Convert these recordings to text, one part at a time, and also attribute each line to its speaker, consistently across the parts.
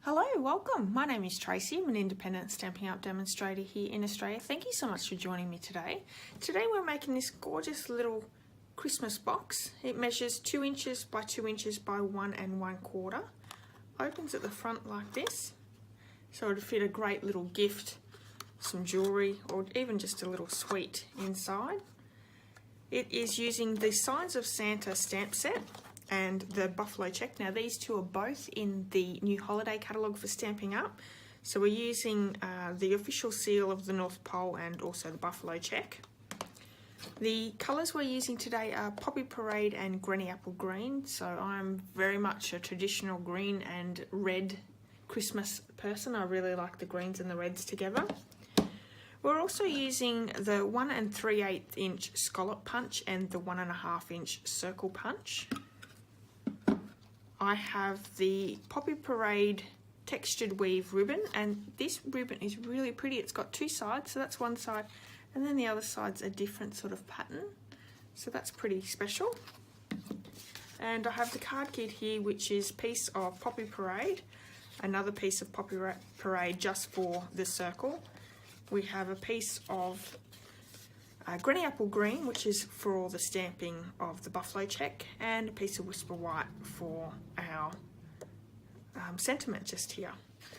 Speaker 1: Hello, welcome. My name is Tracy. I'm an independent Stampin' Up demonstrator here in Australia. Thank you so much for joining me today. Today we're making this gorgeous little Christmas box. It measures 2 inches by 2 inches by 1 1/4. Opens at the front like this, so it'll fit a great little gift, some jewellery, or even just a little sweet inside. It is using the Signs of Santa stamp set and the buffalo check. Now these two are both in the new holiday catalogue for Stampin' Up. So we're using the official seal of the North Pole and also the buffalo check. The colours we're using today are Poppy Parade and Granny Apple Green. So I'm very much a traditional green and red Christmas person. I really like the greens and the reds together. We're also using the 1 3/8 inch scallop punch and the 1 1/2 inch circle punch. I have the Poppy Parade textured weave ribbon, and this ribbon is really pretty. It's got 2 sides, so that's one side, and then the other side's a different sort of pattern, so that's pretty special. And I have the card kit here, which is a piece of Poppy Parade, another piece of Poppy Parade just for the circle. We have a piece of Granny Apple Green, which is for all the stamping of the buffalo check, and a piece of Whisper White for our sentiment just here.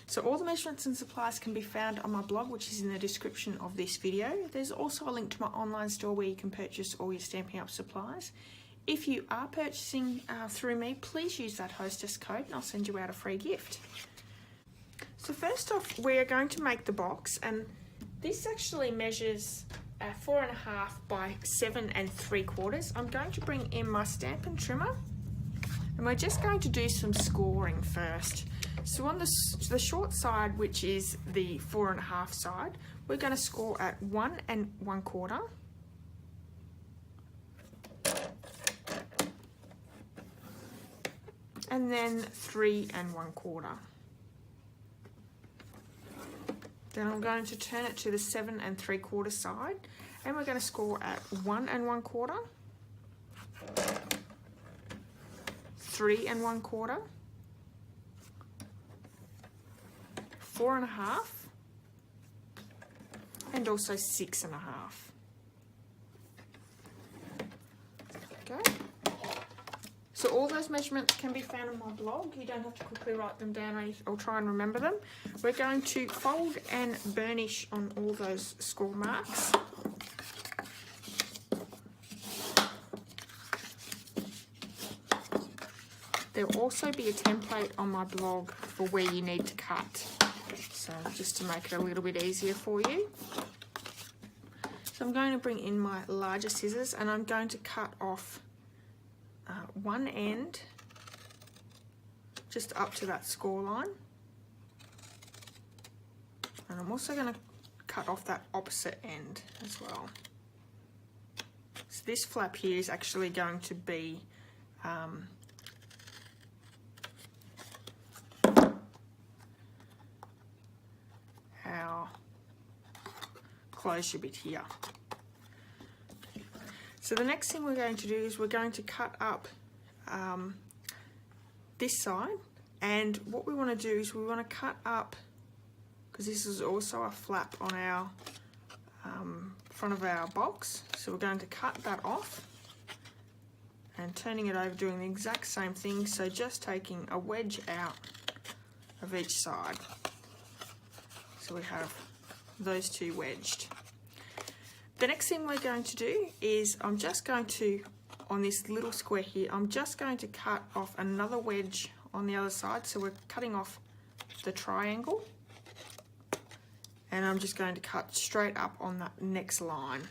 Speaker 1: So all the measurements and supplies can be found on my blog, which is in the description of this video. There's also a link to my online store where you can purchase all your Stampin' Up supplies. If you are purchasing through me, please use that Hostess code and I'll send you out a free gift. So first off, we're going to make the box, and this actually measures 4.5 by 7 3/4. I'm going to bring in my Stampin' Trimmer, and we're just going to do some scoring first. So on the short side, which is the 4.5 side, we're going to score at 1 1/4, and then 3 1/4. Then I'm going to turn it to the 7 3/4 side, and we're going to score at 1 1/4, 3 1/4, 4.5, and also 6.5. Okay. So all those measurements can be found on my blog. You don't have to quickly write them down or try and remember them. We're going to fold and burnish on all those score marks. There'll also be a template on my blog for where you need to cut, so just to make it a little bit easier for you. So I'm going to bring in my larger scissors, and I'm going to cut off one end just up to that score line, and I'm also going to cut off that opposite end as well. So this flap here is actually going to be our closure bit here. So the next thing we're going to do is we're going to cut up this side, and what we want to do is we want to cut up, because this is also a flap on our front of our box, so we're going to cut that off and turning it over, doing the exact same thing, so just taking a wedge out of each side. So we have those two wedged. The next thing we're going to do is I'm just going to, on this little square here, I'm just going to cut off another wedge on the other side. So we're cutting off the triangle, and I'm just going to cut straight up on that next line.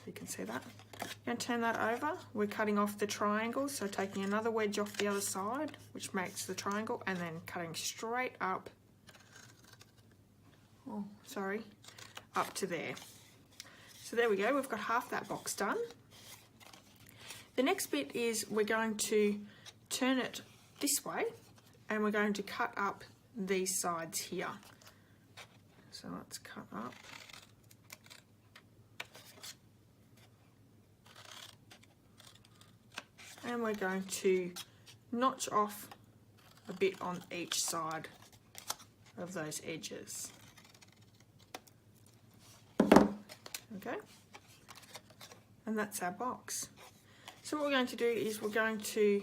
Speaker 1: You can see that. I'm going to turn that over. We're cutting off the triangle, so taking another wedge off the other side, which makes the triangle, and then cutting straight up. Oh, sorry. Up to there. So there we go, we've got half that box done. The next bit is we're going to turn it this way, and we're going to cut up these sides here. So let's cut up. And we're going to notch off a bit on each side of those edges. Okay, and that's our box. So what we're going to do is we're going to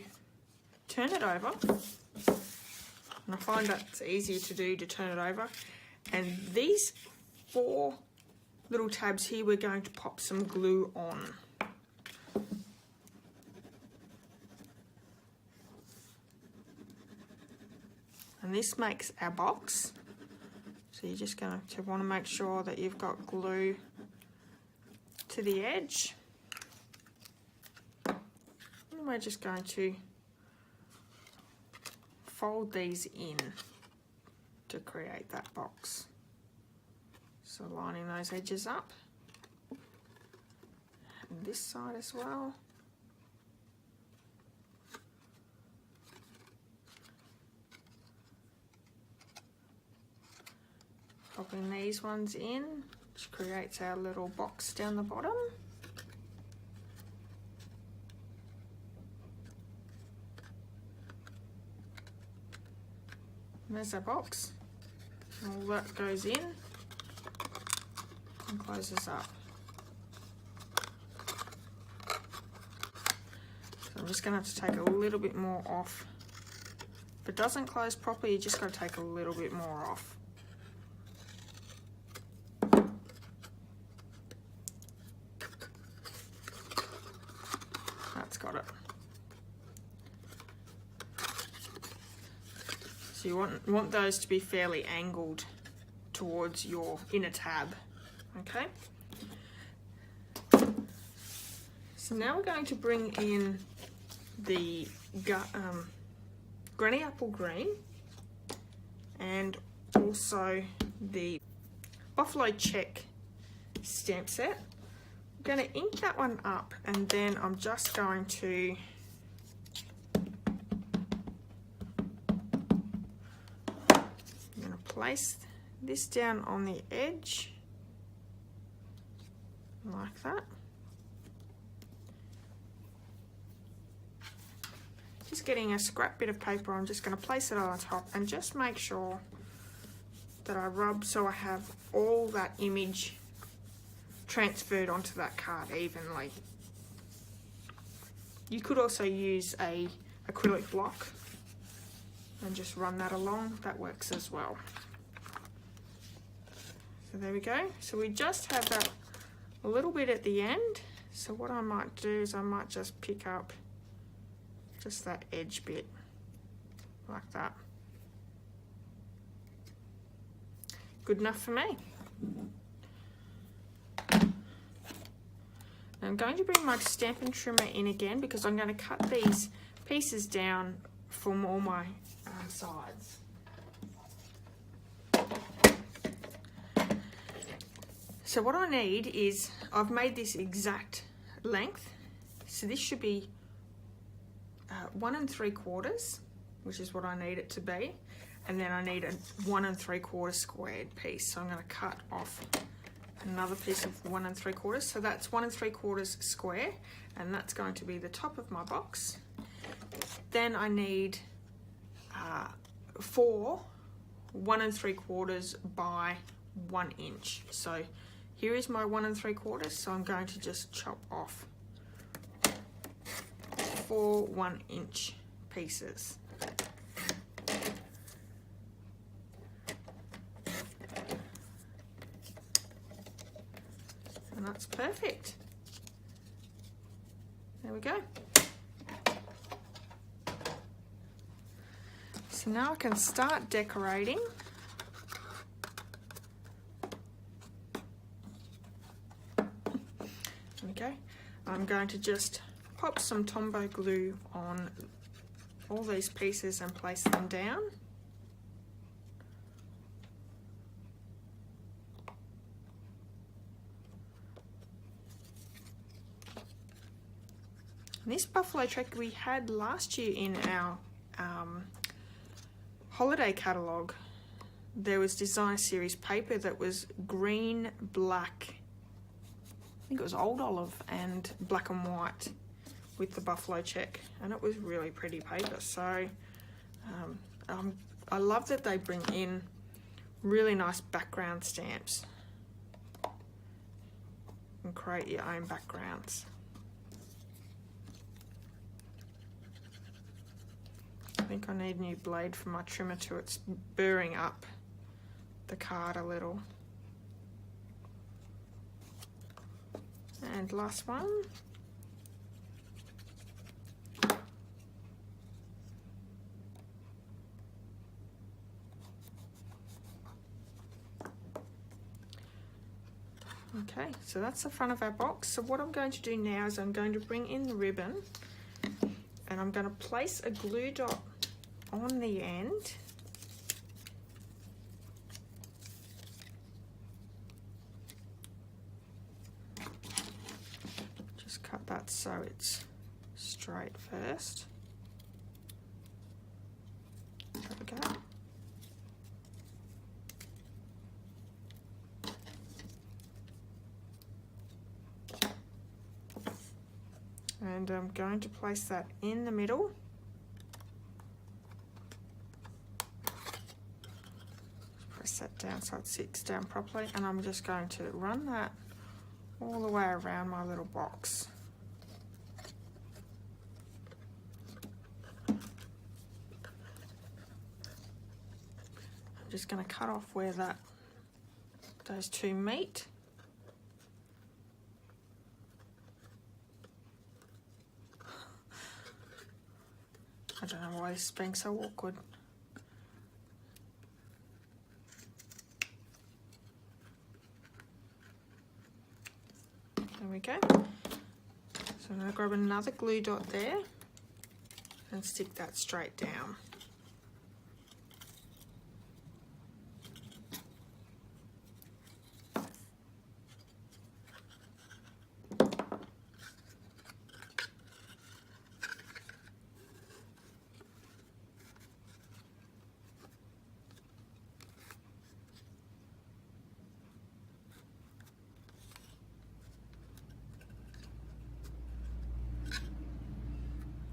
Speaker 1: turn it over, and I find that's easier to do, to turn it over. And these 4 little tabs here, we're going to pop some glue on. And this makes our box. So you're just going to want to make sure that you've got glue to the edge. And we're just going to fold these in to create that box. So lining those edges up. And this side as well. Popping these ones in, which creates our little box down the bottom. And there's our box. All that goes in and closes up. So I'm just going to have to take a little bit more off. If it doesn't close properly, you just got to take a little bit more off. That's got it. So you want those to be fairly angled towards your inner tab. Okay. So now we're going to bring in the granny apple green and also the buffalo check stamp set. I'm going to ink that one up, and then I'm just going to place this down on the edge like that. Just getting a scrap bit of paper, I'm just going to place it on the top and just make sure that I rub so I have all that image transferred onto that card evenly. You could also use a acrylic block and just run that along, that works as well. So there we go. So we just have that a little bit at the end. So what I might do is I might just pick up just that edge bit like that. Good enough for me. I'm going to bring my Stampin' Trimmer in again because I'm going to cut these pieces down from all my sides. So what I need is, I've made this exact length, so this should be 1 3/4, which is what I need it to be, and then I need a 1 3/4 squared piece. So I'm going to cut off another piece of 1 3/4, so that's 1 3/4 square, and that's going to be the top of my box. Then I need 4 1 3/4 by 1 inch. So here is my 1 3/4, so I'm going to just chop off 4 1 inch pieces. And that's perfect. There we go. So now I can start decorating. Okay, I'm going to just pop some Tombow glue on all these pieces and place them down. And this buffalo check we had last year in our holiday catalogue. There was designer series paper that was green, black, I think it was old olive, and black and white with the buffalo check, and it was really pretty paper. So I love that they bring in really nice background stamps and create your own backgrounds. I think I need a new blade for my trimmer too. It's burring up the card a little. And last one. Okay, so that's the front of our box. So what I'm going to do now is I'm going to bring in the ribbon and I'm going to place a glue dot on the end. Just cut that so it's straight first. There we go. And I'm going to place that in the middle. Press that down so it sits down properly, and I'm just going to run that all the way around my little box. I'm just going to cut off where those two meet. I don't know why this is being so awkward. There we go. So I'm going to grab another glue dot there and stick that straight down.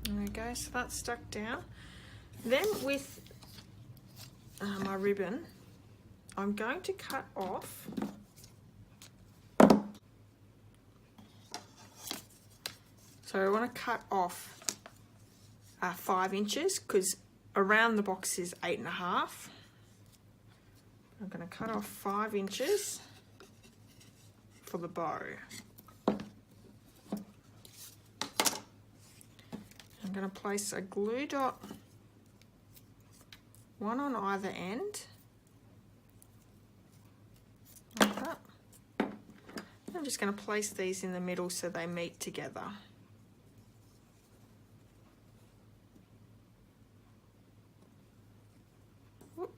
Speaker 1: There we go, so that's stuck down. Then with my ribbon, I'm going to cut off so I want to cut off 5 inches because around the box is 8.5. I'm going to cut off 5 inches for the bow. I'm going to place a glue dot, one on either end, like that. I'm just going to place these in the middle so they meet together. Whoop.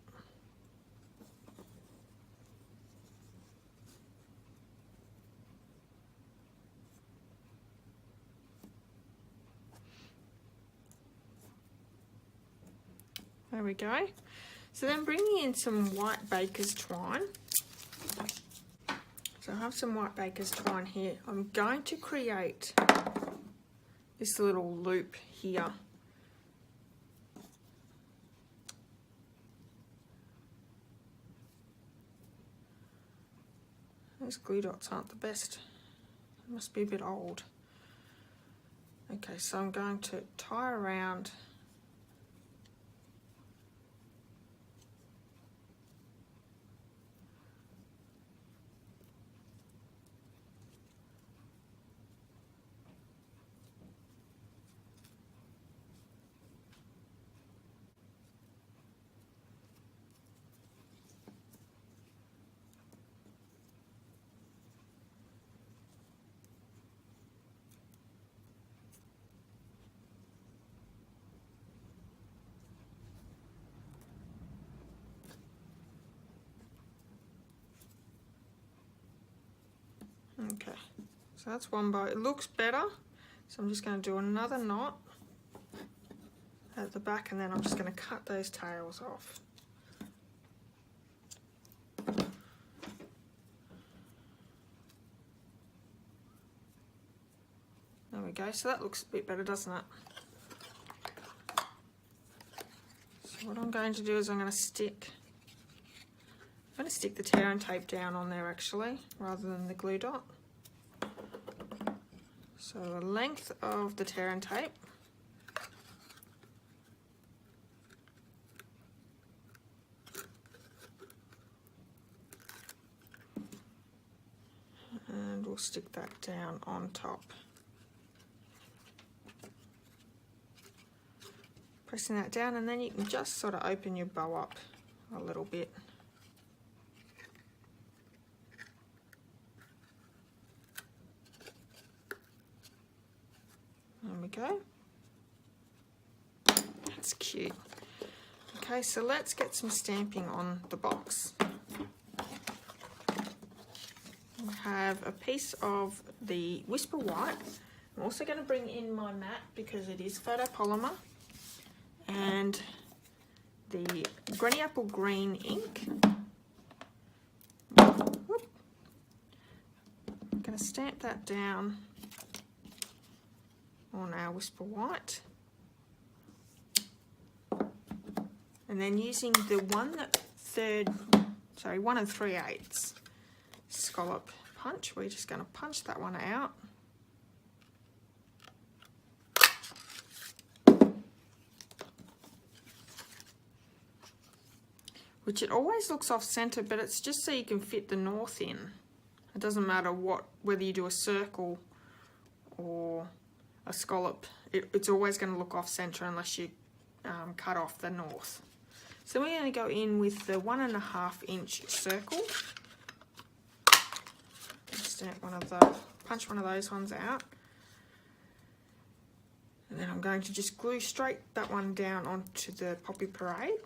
Speaker 1: There we go. So then bringing in some white baker's twine. So I have some white baker's twine here. I'm going to create this little loop here. Those glue dots aren't the best. They must be a bit old. Okay, so I'm going to tie around okay, so that's one bow. It looks better, so I'm just going to do another knot at the back and then I'm just going to cut those tails off. There we go, so that looks a bit better, doesn't it? So what I'm going to do is I'm going to stick the tear and tape down on there actually, rather than the glue dot. So the length of the tear and tape. And we'll stick that down on top. Pressing that down, and then you can just sort of open your bow up a little bit. There we go. That's cute. Okay, so let's get some stamping on the box. We have a piece of the Whisper White. I'm also going to bring in my matte because it is photopolymer, and the Granny Apple Green ink. Whoop. I'm going to stamp that down on our Whisper White, and then using the 1 3/8 scallop punch, we're just going to punch that one out. Which it always looks off center, but it's just so you can fit the north in. It doesn't matter whether you do a circle or a scallop, it's always going to look off center unless you cut off the north. So we're going to go in with the 1.5 inch circle. Stamp punch one of those ones out. And then I'm going to just glue straight that one down onto the Poppy Parade.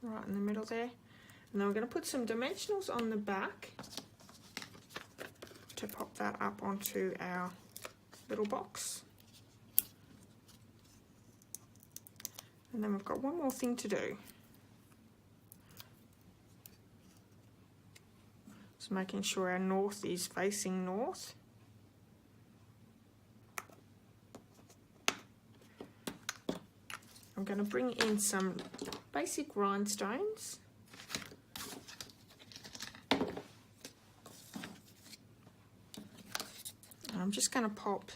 Speaker 1: Right in the middle there. And then we're going to put some dimensionals on the back to pop that up onto our little box. And then we've got one more thing to do. Just making sure our north is facing north. I'm going to bring in some basic rhinestones. I'm just going to pop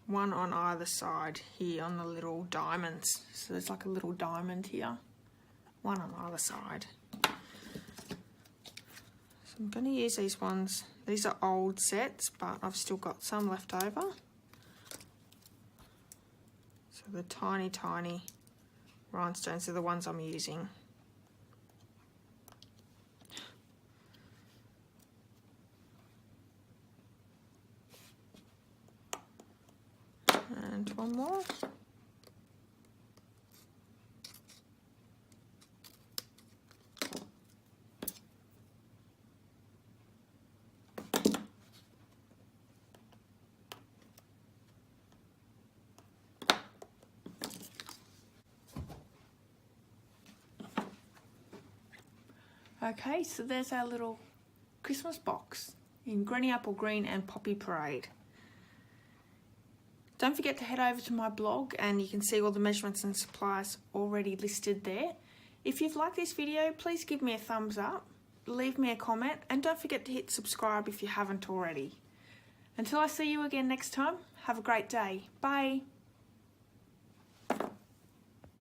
Speaker 1: one on either side here on the little diamonds. So there's like a little diamond here, one on either side. So I'm going to use these ones. These are old sets, but I've still got some left over. So the tiny, tiny rhinestones are the ones I'm using. And one more. Okay, so there's our little Christmas box in Granny Apple Green and Poppy Parade. Don't forget to head over to my blog and you can see all the measurements and supplies already listed there. If you've liked this video, please give me a thumbs up, leave me a comment, and don't forget to hit subscribe if you haven't already. Until I see you again next time, have a great day. Bye.